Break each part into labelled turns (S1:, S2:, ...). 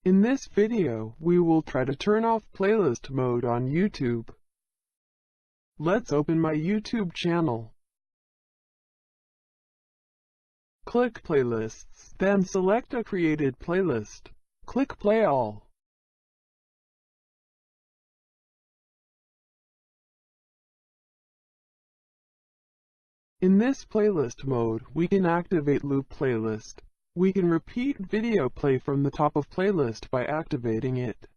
S1: In this video, we will try to turn off playlist mode on YouTube. Let's open my YouTube channel. Click Playlists, then select a created playlist. Click Play All. In this playlist mode, we can activate loop playlist. We can repeat video play from the top of playlist by activating it.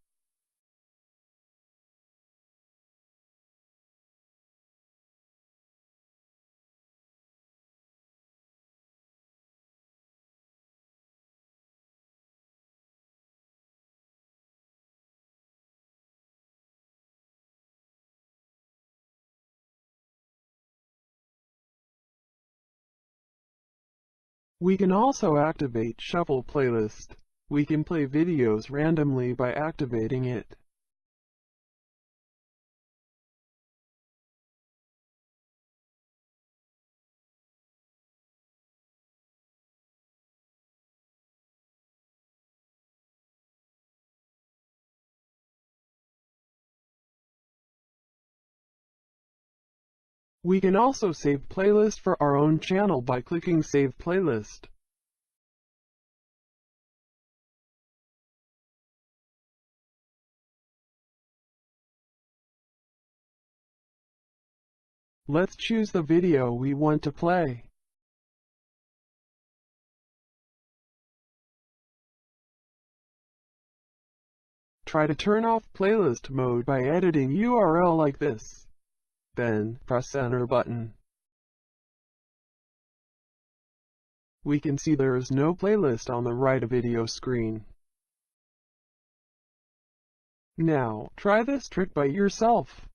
S1: We can also activate Shuffle Playlist. We can play videos randomly by activating it. We can also save playlist for our own channel by clicking Save Playlist. Let's choose the video we want to play. Try to turn off playlist mode by editing URL like this. Then, press Enter button. We can see there is no playlist on the right video screen. Now, try this trick by yourself.